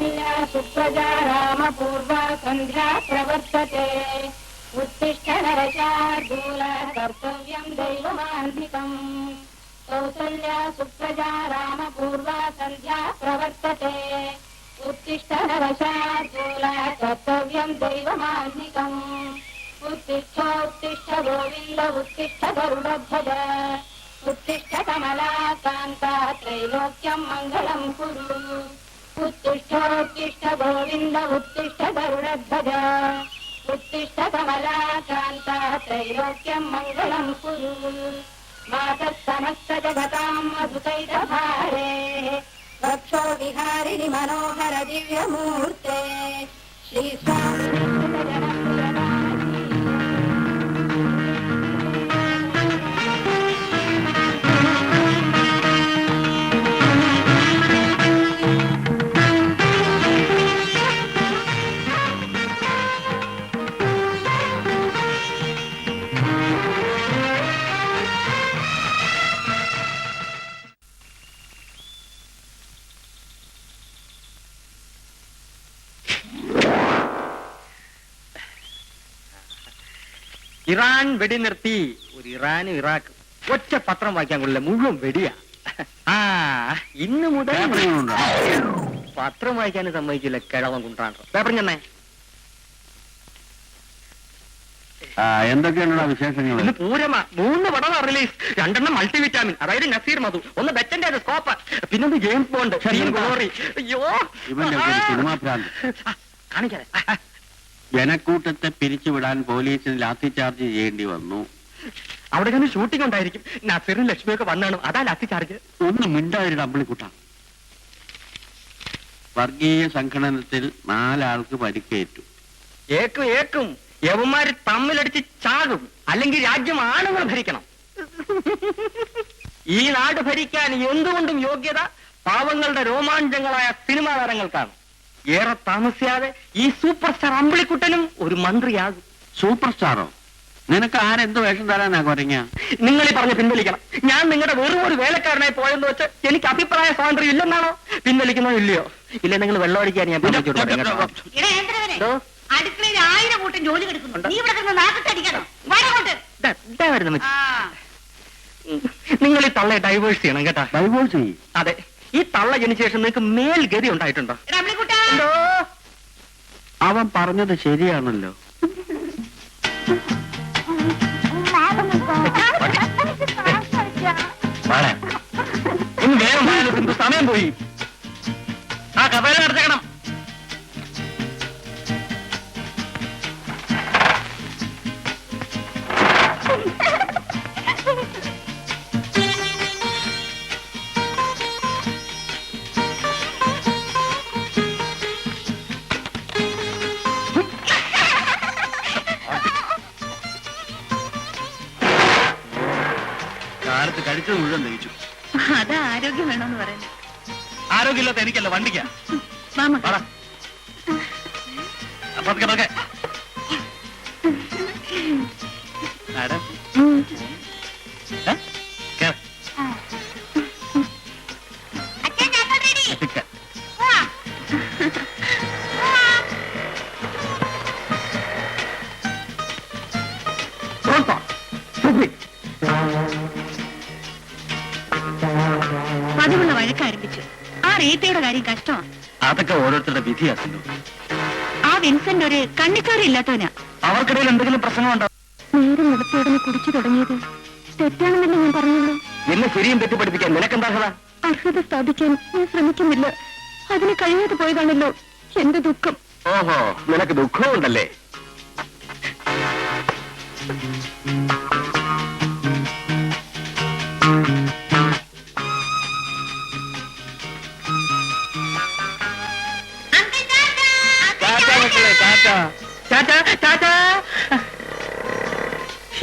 कौसल्या सुप्रजा रामपूर्वा सन्ध्या प्रवर्तते उत्तिष्ठ नरशार्दूल कर्तव्यं दैवमान्धिकम् कौसल्या सुप्रजा रामपूर्वा सन्ध्या प्रवर्तते उत्तिष्ठ नरशार्दूल कर्तव्यं दैवमान्धिकम् उत्तिष्ठ गोविन्द उत्तिष्ठ गरुडध्वज उत्तिष्ठ कमलाकान्ता त्रैलोक्यं मङ्गलं कुरु उत्तिष्ठ गोविन्द उत्तिष्ठ गरुडध्वज उत्तिष्ठ कमलाकान्ता त्रैलोक्यं मङ्गलं कुरु मातः समस्त जगतां मधुकैटभारे वक्षो विहारिणि मनोहर दिव्यमूर्ते श्रीस्वामिनि ഇറാൻ വെടിനിർത്തി. ഒരു ഇറാനും ഇറാഖും ഒറ്റ പത്രം വായിക്കാൻ കൊള്ളില്ല, മുഴുവൻ വെടിയാ. ആ ഇന്ന് മുതൽ പത്രം വായിക്കാൻ സമ്മതിക്കില്ല, കിഴവൻ കുണ്ടാണ്. പേപ്പർ ചെന്നേ. എന്തൊക്കെയാണ് വിശേഷങ്ങൾ? ഇന്ന് പൂരമാ. 3 പടമാണ് റിലീസ്. 2 മൾട്ടിവിറ്റാമിൻ, അതായത് നസീർ മധു, ഒന്ന് ബെറ്റന്റെ സ്കോപ്പ്, പിന്നൊന്ന് ജെയിംസ് ബോണ്ട്, ഗ്ലോറി. അയ്യോ സിനിമാ ഭ്രാന്ത്. കാണിക്കാതെ. ജനക്കൂട്ടത്തെ പിരിച്ചുവിടാൻ പോലീസിന് ലാത്തി ചാർജ് ചെയ്യേണ്ടി വന്നു. അവിടെ തന്നെ ഷൂട്ടിംഗ് ഉണ്ടായിരിക്കും. നസീറും ലക്ഷ്മിയൊക്കെ വന്നാണ്, അതാ ലാത്തി ചാർജ്. ഒന്ന് മിണ്ടായൊരു അമ്പിളിക്കുട്ട. വർഗീയ സംഘടനത്തിൽ 4 ആൾക്ക് പരിക്കേറ്റു. ഏക്കും യവന്മാര് തമ്മിലടിച്ച് ചാകും, അല്ലെങ്കിൽ രാജ്യം ആണുങ്ങൾ ഭരിക്കണം. ഈ നാട് ഭരിക്കാൻ എന്തുകൊണ്ടും യോഗ്യത പാവങ്ങളുടെ രോമാഞ്ചങ്ങളായ സിനിമാ താരങ്ങൾക്കാണ്. ഏറെ താമസിയാതെ ഈ സൂപ്പർ സ്റ്റാർ അമ്പിളിക്കുട്ടനും ഒരു മന്ത്രിയാകും. സൂപ്പർ സ്റ്റാറോ? നിനക്ക് ആരെന്ത് വേഷം തരാനാ കുറഞ്ഞ? നിങ്ങൾ ഈ പറഞ്ഞ് പിൻവലിക്കണം. ഞാൻ നിങ്ങളുടെ വെറും ഒരു വേലക്കാരനായി പോയെന്ന് വെച്ച് എനിക്ക് അഭിപ്രായ സ്വാതന്ത്ര്യം ഇല്ലെന്നാണോ? പിൻവലിക്കുന്നോ ഇല്ലയോ? ഇല്ല, നിങ്ങൾ വെള്ളം അടിക്കാൻ ഞാൻ അടുക്കളയിൽ 1000 കൂട്ടം ജോലി കിടക്കുന്നുണ്ട്. നിങ്ങൾ ഈ തള്ളയെ ഡൈവേഴ്സ് ചെയ്യണം കേട്ടാ. ഡൈവേഴ്സ് ചെയ്യും? അതെ. ഈ തള്ള ജനിച്ച ശേഷം നിങ്ങൾക്ക് മേൽഗതി ഉണ്ടായിട്ടുണ്ടോ? അവൻ പറഞ്ഞത് ശരിയാണല്ലോ. ഇന്ന് വേഗം സമയം പോയി. ആ കഥയിൽ നടത്തേക്കണം. കാലത്ത് കഴിച്ചത് മുഴുവൻ ദഹിച്ചു. അത് ആരോഗ്യം വേണമെന്ന് പറയുന്നത്. ആരോഗ്യമില്ലാത്ത എനിക്കല്ല, വണ്ടിക്കാ. മാഡം പതിവുള്ള വഴക്കാരംഭിച്ചു. ആ റീത്തയുടെ കാര്യം കഷ്ടമാണ്. അതൊക്കെ ഓരോരുത്തരുടെ വിധിയാക്കുന്നു. ആ വിൻസെന്റ് ഒരു കണ്ണിക്കാരില്ലാത്തവനാ. അവർക്കിടയിൽ എന്തെങ്കിലും പ്രശ്നമുണ്ടോ? നേരം നടത്തിയോടനെ കുടിച്ചു തുടങ്ങിയത് തെറ്റാണെന്നല്ലേ ഞാൻ പറഞ്ഞുള്ളൂ. എന്നെ ശരിയും തെറ്റുപഠിപ്പിക്കാൻ നിനക്കെന്താ? അർഹത സ്ഥാപിക്കാൻ ഞാൻ ശ്രമിക്കുന്നില്ല. അതിന് കഴിയാതെ പോയതാണല്ലോ എന്റെ ദുഃഖം. ഓഹോ, നിനക്ക് ദുഃഖവും ഉണ്ടല്ലേ?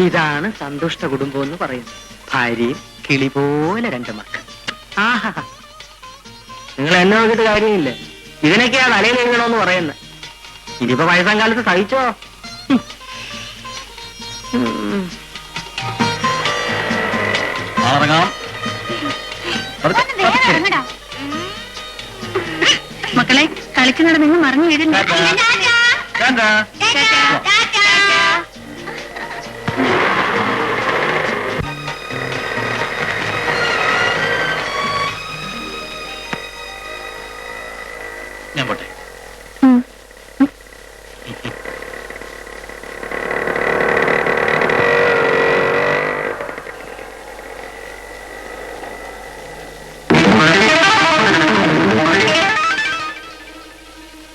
ഇതാണ് സന്തുഷ്ട കുടുംബം എന്ന് പറയുന്നത്. ഭാര്യയും കിളി പോലെ 2 മക്കൾ. ആഹാ, നിങ്ങൾ എന്നെ നോക്കിയിട്ട് കാര്യമില്ല. ഇതിനൊക്കെയാ തലയിൽ എഴുതണമെന്ന് പറയുന്നത്. ഇനിയിപ്പോ വയസ്സാം കാലത്ത് സഹിച്ചോ? മക്കളെ കളിക്കുന്നിട നിങ്ങൾ മറിഞ്ഞു വീഴുന്നു. ഞാൻ പോട്ടെ.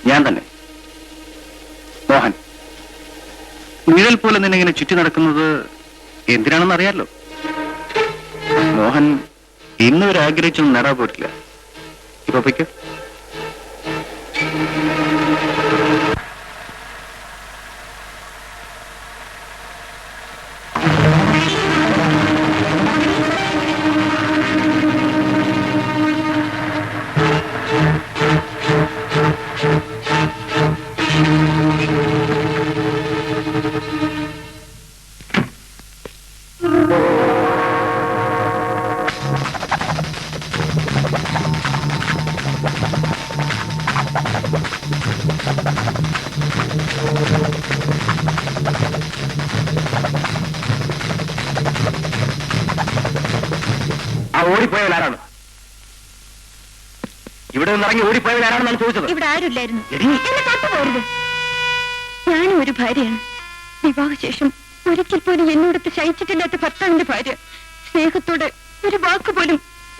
ഞാൻ തന്നെ മോഹൻ. നിഴൽ പോലെ നിന്നെ ഇങ്ങനെ ചുറ്റി നടക്കുന്നത് എന്തിനാണെന്ന് അറിയാലോ. മോഹൻ ഇന്നുവരെ ആഗ്രഹിച്ചൊന്നും നേടാൻ പോയിട്ടില്ല. ഇപ്പൊ പൊയ്ക്കോ. ആ ഓടിപ്പോയവരാരാണ്? ഇവിടെ നിന്ന് ഇറങ്ങി ഓടിപ്പോയവരാരാണെന്നാണ് ചോദിച്ചത്. ഇവിടെ ആരുമില്ലായിരുന്നു. എടീ, എന്നെ തൊട്ടുപോരുത്. ഞാനും ഒരു ഭാര്യയാണ്. വിവാഹശേഷം ഒരിക്കൽ പോലും എന്നോടത്ത് ശയിച്ചിട്ടില്ലാത്ത ഭർത്താവിന്റെ ഭാര്യ. സ്നേഹത്തോടെ ഒരു വാക്ക് പോലും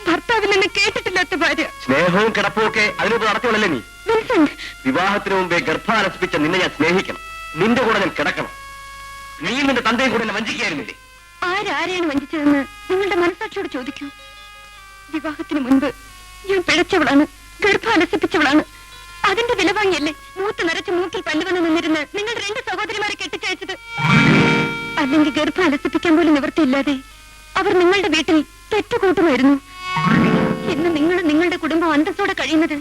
ഭർത്താവിൽ നിന്ന് കേട്ടിട്ടില്ലാത്ത ഭാര്യ. സ്നേഹവും കിടപ്പും ഒക്കെ അതിനോട് നടത്തിയുള്ളല്ലേ നീ? വിൻസെന്റ്, വിവാഹത്തിന് മുമ്പേ ഗർഭാലസിപ്പിച്ച നിന്നെ ഞാൻ സ്നേഹിക്കണം. നിന്റെ കൂടെ ഞാൻ കിടക്കണം. നീ നിന്റെ തന്തയും കൂടെ എന്നെ വഞ്ചിക്കുകയായിരുന്നില്ലേ? ആരാരെയാണ് വഞ്ചിച്ചതെന്ന് നിങ്ങളുടെ മനസാക്ഷിയോട് ചോദിക്കൂ. വിവാഹത്തിന് മുൻപ് ഞാൻ പിഴച്ചവളാണ്, ഗർഭാലസിപ്പിച്ചവളാണ്. അതിന്റെ വില വാങ്ങിയല്ലേ മൂത്ത് നിറച്ച് മൂക്കിൽ പല്ലുവന്ന് നിന്നിരുന്ന് നിങ്ങൾ 2 സഹോദരിമാരെ കെട്ടിച്ചയച്ചത്. അല്ലെങ്കിൽ ഗർഭാലസിപ്പിക്കാൻ പോലും നിവൃത്തിയില്ലാതെ അവർ നിങ്ങളുടെ വീട്ടിൽ തെറ്റുകൂട്ടുമായിരുന്നു. ഇന്ന് നിങ്ങൾ നിങ്ങളുടെ കുടുംബം അന്തസ്സോടെ കഴിയുന്നത്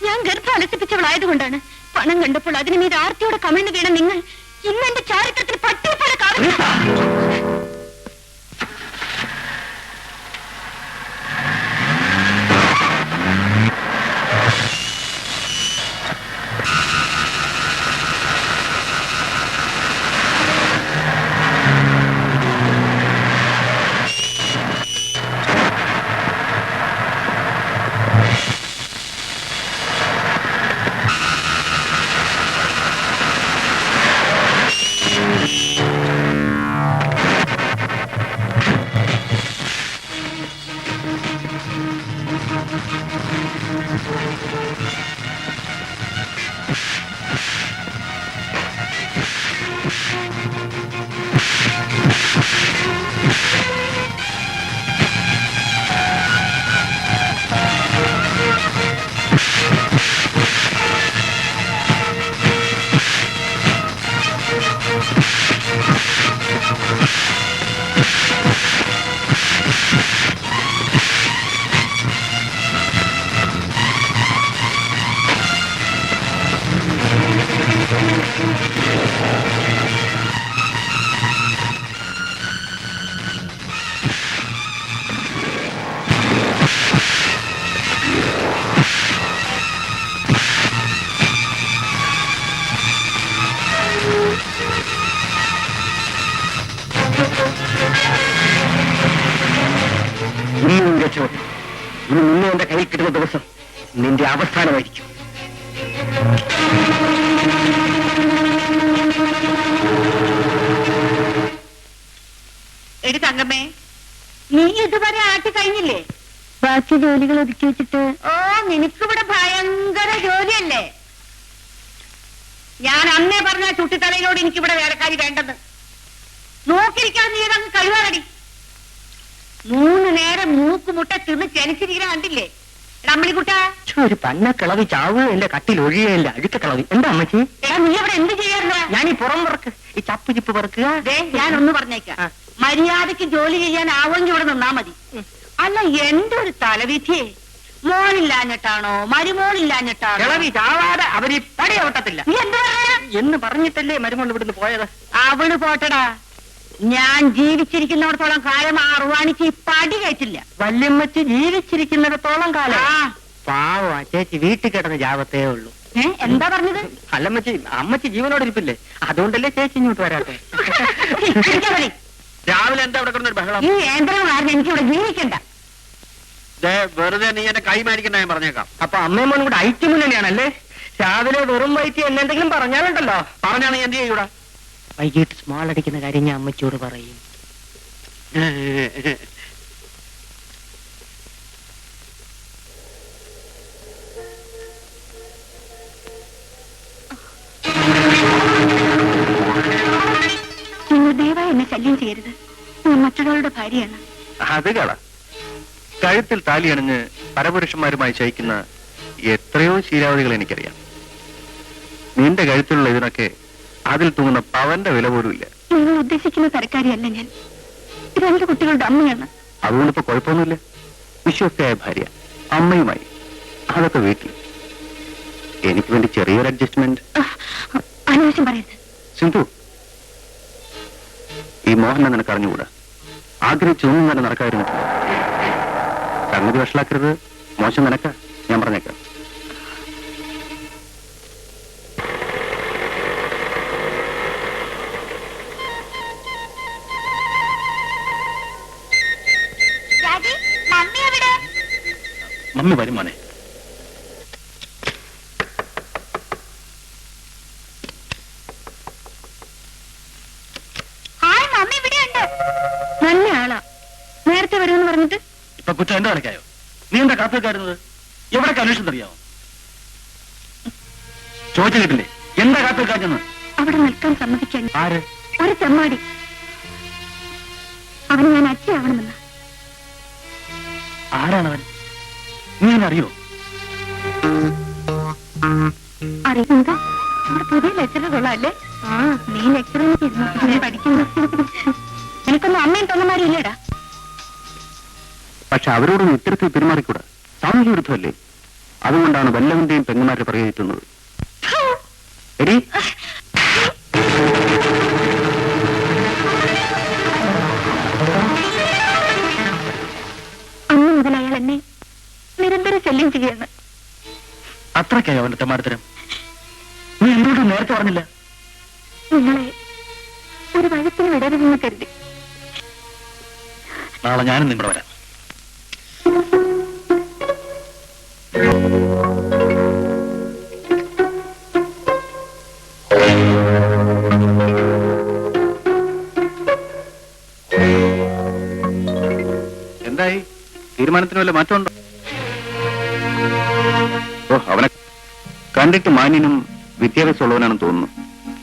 ഞാൻ ഗർഭാലസിപ്പിച്ചവളായതുകൊണ്ടാണ്. പണം കണ്ടപ്പോൾ അതിന് മീത് ആർത്തിയോടെ കമിഴ്ന്നു വീണ നിങ്ങൾ ഇന്ന് എന്റെ ചാരിത്രത്തിൽ പട്ടിയെപ്പോലെ കാണുന്നു. ഇനി നിന്നെ എന്റെ കയ്യിൽ കിട്ടുന്ന ദിവസം നിന്റെ അവസാനമായിരിക്കും. എടി തങ്കമ്മേ, നീ ഇതുവരെ ആട്ടി കഴിഞ്ഞില്ലേ? ബാക്കി ജോലികൾ ഒതുക്കി വെച്ചിട്ട്. ഓ, നിനക്കിവിടെ ഭയങ്കര ജോലിയല്ലേ? ഞാൻ അന്നേ പറഞ്ഞ ചുട്ടിത്തലയിലോട് എനിക്കിവിടെ വേലക്കാരി വേണ്ടെന്ന്. നോക്കിയിരിക്കാൻ നീ ഇതങ്ങ് കഴിവാറടി. 3 നേരം മൂക്കുമുട്ട തിന്ന് ചെനിച്ചിരിക്കുന്ന കണ്ടില്ലേ അമ്മണിക്കുട്ട? ഒരു പന്ന കിളവി ചാവുക എന്റെ കട്ടിൽ ഒഴിയല്ല. അഴുക്ക കിളവി. എന്താ അമ്മച്ചി? എടാ, നീ അവിടെ എന്ത് ചെയ്യാറുണ്ട്? ഞാൻ ഈ പുറം പറക്ക്, ഈ ചപ്പ് ചിപ്പ് പറക്കുക. ഞാൻ ഒന്ന് പറഞ്ഞേക്കാം, മര്യാദക്ക് ജോലി ചെയ്യാൻ ആവെങ്കിൽ ഇവിടെ നിന്നാ മതി. അല്ല, എന്റെ ഒരു തലവിധിയെ, മോനില്ലാഞ്ഞിട്ടാണോ മരുമോളില്ലാഞ്ഞിട്ടാണോ? കിളവി ചാവാതെ അവര് പടി ഔട്ടത്തില്ല. നീ എന്താ എന്ന് പറഞ്ഞിട്ടല്ലേ മരുമോൾ ഇവിടുന്ന് പോയത്? അവള് പോട്ടടാ, ഞാൻ ജീവിച്ചിരിക്കുന്നിടത്തോളം കാലം ആ അറുവാണിക്ക് ഈ പടി കയറ്റില്ല. വല്യമ്മച്ചി ജീവിച്ചിരിക്കുന്നിടത്തോളം കാലം പാവം ചേച്ചി വീട്ടിൽ കിടന്ന് ജാവത്തേ ഉള്ളൂ. എന്താ പറഞ്ഞത്? അല്ലമ്മച്ചി, അമ്മച്ചി ജീവനോട് ഇരിപ്പില്ലേ, അതുകൊണ്ടല്ലേ ചേച്ചി ഇങ്ങോട്ട് വരാട്ടെ. ഇരിക്കാൻ മതി. രാവിലെ എന്താ ഇവിടെ കിടന്നൊരു ബഹളം? ഈ യന്ത്രം കാരണം എനിക്ക് ഇവിടെ ജീവിക്കണ്ട. ദേ, വെറുതെ നീ എന്റെ കൈ മേടിക്കണ്ട, ഞാൻ പറഞ്ഞേക്കാം. അപ്പൊ അമ്മയും മോനും കൂടെ ഐക്യം മുന്നണിയാണല്ലേ? രാവിലെ വെറും വയറ്റി എന്നെന്തെങ്കിലും പറഞ്ഞാലുണ്ടല്ലോ. പറഞ്ഞാ നീ എന്ത് ചെയ്യൂടാ? വൈകിട്ട് സ്മാൾ അടിക്കുന്ന കാര്യം ഞാൻ അമ്മച്ചിയോട് പറയും. നിങ്ങൾ ദയവായി എന്നെ ശല്യം ചെയ്യരുത്. ഞാൻ മറ്റൊരാളുടെ ഭാര്യയാണ്. അത് കള. കഴുത്തിൽ താലിയണിഞ്ഞ് പരപുരുഷന്മാരുമായി ശയിക്കുന്ന എത്രയോ ശീലാവധികൾ എനിക്കറിയാം. നിന്റെ കഴുത്തിലുള്ള ഇതിനൊക്കെ അതിൽ തൂങ്ങുന്ന പവന്റെ വില പോലും ഇല്ല. നിങ്ങൾ ഉദ്ദേശിക്കുന്ന തരക്കാരിയല്ല ഞാൻ. 2 കുട്ടികളുടെ അമ്മയാണ്. അതുകൊണ്ടിപ്പോ കുഴപ്പമൊന്നുമില്ല. വിശ്വസ്തയായ ഭാര്യ, അമ്മയുമായി, അതൊക്കെ വീട്ടിൽ. എനിക്ക് വേണ്ടി ചെറിയൊരു അഡ്ജസ്റ്റ്മെന്റ്. അനാവശ്യം പറയരുത്. സിന്ധു, ഈ മോഹനെ നിനക്ക് അറിഞ്ഞുകൂടാ. ആഗ്രഹിച്ചൊന്നും തന്നെ നടക്കാതിരുന്നു. സംഗതി വഷളാക്കരുത്. മോശം നിനക്ക, ഞാൻ പറഞ്ഞേക്കാം. മമ്മി വരും മോനെ. നല്ല ആളാ. നേരത്തെ വരുമെന്ന് പറഞ്ഞിട്ട് ഇപ്പൊ കുറ്റം എന്റെ കണക്കായോ? നീ എന്താ കാത്തുവെക്കാരുന്നത്? എവിടെ അന്വേഷണം അറിയാമോ? ചോദിച്ചു കിട്ടില്ലേ എന്താ കാത്തുവെക്കാഞ്ഞെന്ന്? അവിടെ നിൽക്കാൻ സമ്മതിക്കാൻ ആര്? ഒരു ചെമ്മാടി. അവന് ഞാൻ അച്ഛയാവണമെന്ന്. ആരാണവൻ? നീ എന്നെ അറിയോ? അറിയുന്നത് നമ്മുടെ പുതിയ ലെക്ചറർ കൊള്ളാല്ലേ? ആ, നീ ലെക്ചറിന് പഠിക്കുന്നു. എനിക്കൊന്നും അമ്മയും തൊന്നമാരും ഇല്ലേടാ. പക്ഷെ അവരോടൊന്നും ഇത്തരത്തിൽ പെരുമാറിക്കൂടാ. സാമൂഹ്യ വിരുദ്ധമല്ലേ? അതുകൊണ്ടാണ് വല്ലവന്റെയും പെങ്ങന്മാരെ പ്രയോഗിക്കുന്നത്. എടി, അന്ന് മുതൽ അയാൾ എന്നെ നിരന്തരം ശല്യം ചെയ്യാണ്. അത്രയ്ക്കായോ അവന്റെ തെമ്മാടത്തരം? നീ എന്നോട് നേരത്തെ പറഞ്ഞില്ല. നിങ്ങളെ ഒരു വഴക്കിന് വിടരുതെന്ന് കരുതി. നാളെ ഞാനും നിങ്ങളുടെ വരാം. എന്തായി? തീരുമാനത്തിന് വല്ല മാറ്റമുണ്ടോ? ഓ, അവനെ കണ്ടിട്ട് മാന്യനും വിദ്യാഭ്യാസമുള്ളവനാണെന്ന് തോന്നുന്നു.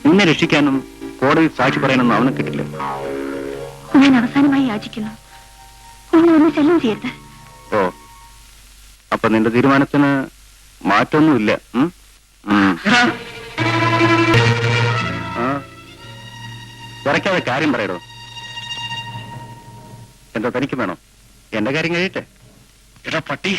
നിന്നെ രക്ഷിക്കാനും കോടതി സാക്ഷി പറയാനൊന്നും അവനെ കിട്ടില്ല. ഞാൻ അവസാനമായി യാചിക്കുന്നു, നിങ്ങൾ ഒന്ന് ശല്യം ചെയ്യരുത്. ഓ, അപ്പൊ നിന്റെ തീരുമാനത്തിന് മാറ്റമൊന്നുമില്ല. വരയ്ക്കാതെ കാര്യം പറയടോ. എന്താ തനിക്ക് വേണോ? എന്റെ കാര്യം കഴിയട്ടെ. എടാ പട്ടി,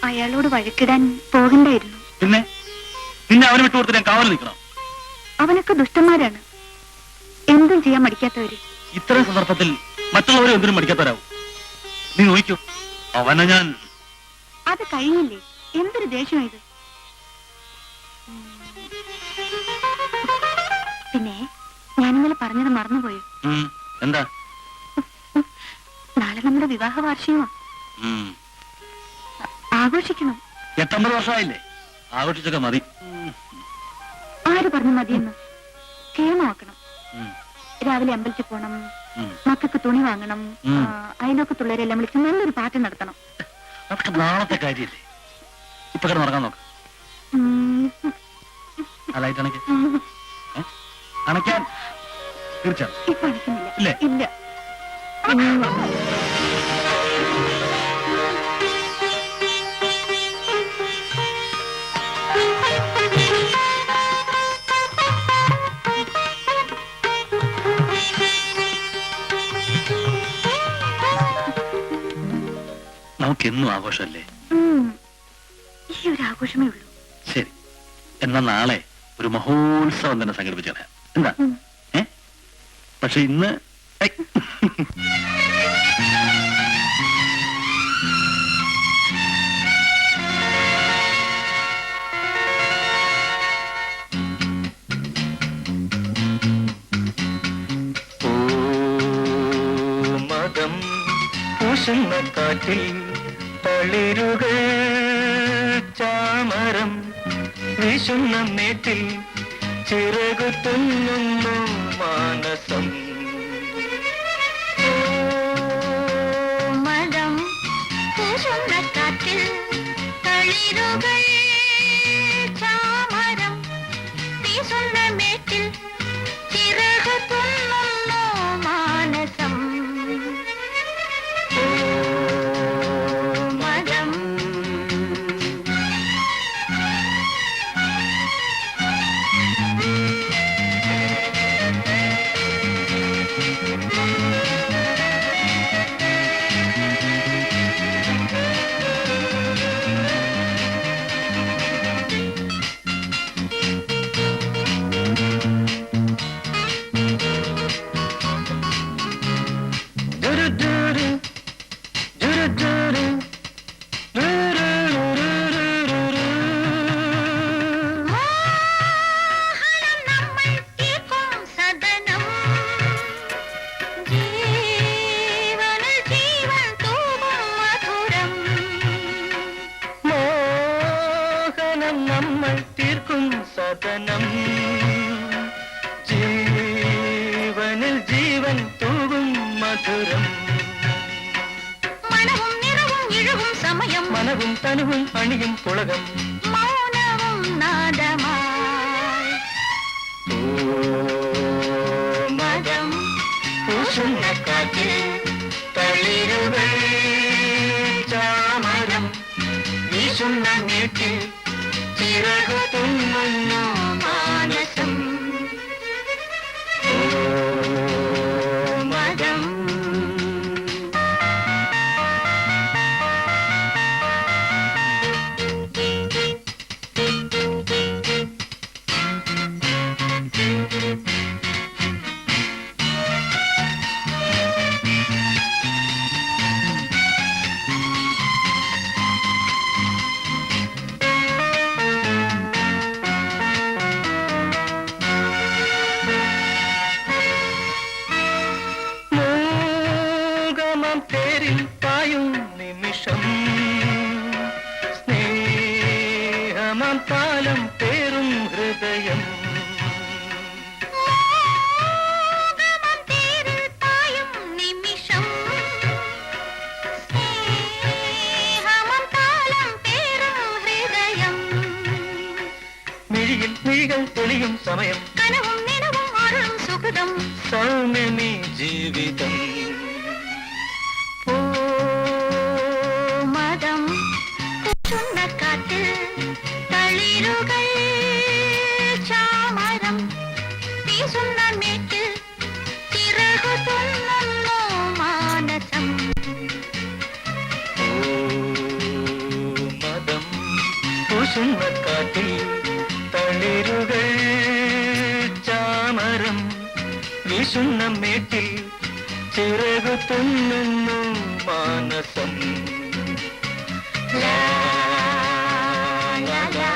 അയാളോട് വഴക്കിടാൻ പോകണ്ടായിരുന്നു. പിന്നെ നിന്നെ അവനെ വിട്ടുകൊടുത്ത് ഞാൻ കാവൽ നിൽക്കണം. അവനൊക്കെ ദുഷ്ടന്മാരാണ്, എന്തും ചെയ്യാൻ മടിക്കാത്തവര്. ഇത്തരം സന്ദർഭത്തിൽ മറ്റുള്ളവരെ എന്തിനും മടിക്കാത്തവരാവും. നീ നോക്കൂ, അവനെ ഞാൻ... അത് കഴിഞ്ഞില്ലേ? എന്തൊരു ദേഷ്യം ഇത്. പിന്നെ ഞാനിന്നലെ പറഞ്ഞത് മറന്നുപോയോ? എന്താ? നാളെ നമ്മുടെ വിവാഹ വാർഷികമാണ്. ആഘോഷിക്കണം. 8 വർഷമായില്ലേ? ആഘോഷിച്ചൊക്കെ മതി. ആര് പറഞ്ഞു മതിയെന്ന്? കേമാക്കണം. രാവിലെ അമ്പലത്തിൽ പോണം, മക്കൾക്ക് തുണി വാങ്ങണം, അയൽവക്കത്തുള്ളവരെല്ലാം വിളിച്ച് നല്ലൊരു പാട്ട് നടത്തണം. അതൊക്കെ നാളത്തെ കാര്യല്ലേ? ഇപ്പൊ കിടന്ന് നടക്കാൻ നോക്ക്. ലൈറ്റ് അണയ്ക്ക്. അണയ്ക്കാൻ തീർച്ചയായും ഇപ്പൊ അടിക്കുന്നില്ല. ഇല്ലേ? ഇല്ല. നമുക്കെന്നും ആഘോഷമല്ലേ? ഈ ഒരു ആഘോഷമേ ഉള്ളൂ. ശരി, എന്നാ നാളെ ഒരു മഹോത്സവം തന്നെ സംഘടിപ്പിച്ചേ. എന്താ? പക്ഷെ ഇന്ന് മതം പൂശുന്ന കാറ്റിൽ തളിരുകൾ ചാമരം വീശുന്ന മേറ്റിൽ ചിറകു തുന്നുന്നു മാനസം. മതം പൂശുന്ന കാറ്റിൽ തളിരുകൾ ചാമരം വീശുന്ന മേറ്റിൽ ചിറകു തുന്നുന്നു മാനസം. മതം നമ്മൾ തീർക്കും സദനം, ജീവനിൽ ജീവൻ തൂകും മധുരം. മനവും നിറവും ഇഴവും സമയം, മനവും തനുവും അണിയും പുളകം, മൗനവും നാദമായി. മതം പൂശുന്ന കാറ്റിൽ തളിരുകൾ ചാമരം വീശുന്ന മേറ്റിൽ ചിറകു തുന്നുന്നു മാനസം. മതം തേരിൽ പായും നിമിഷം, സ്നേഹമാം താലം പേറും ഹൃദയം. മിഴിയിൽ മിഴികൾ തെളിയും സമയം, കനവും നിലവും അരുളും സുഖം, സൗമ്യമീ ജീവിതം. മതം പൂശുന്ന കാറ്റിൽ തളിരുകൾ ചാമരം വീശുന്ന മേറ്റിൽ ചിറകു തുന്നുന്നു മാനസം. മതം പൂശുന്ന കാറ്റിൽ തളിരുകൾ ചാമരം വീശുന്ന മേറ്റിൽ ചിറകു തുന്നുന്നു മാനസം. ലാ ലാ ലാ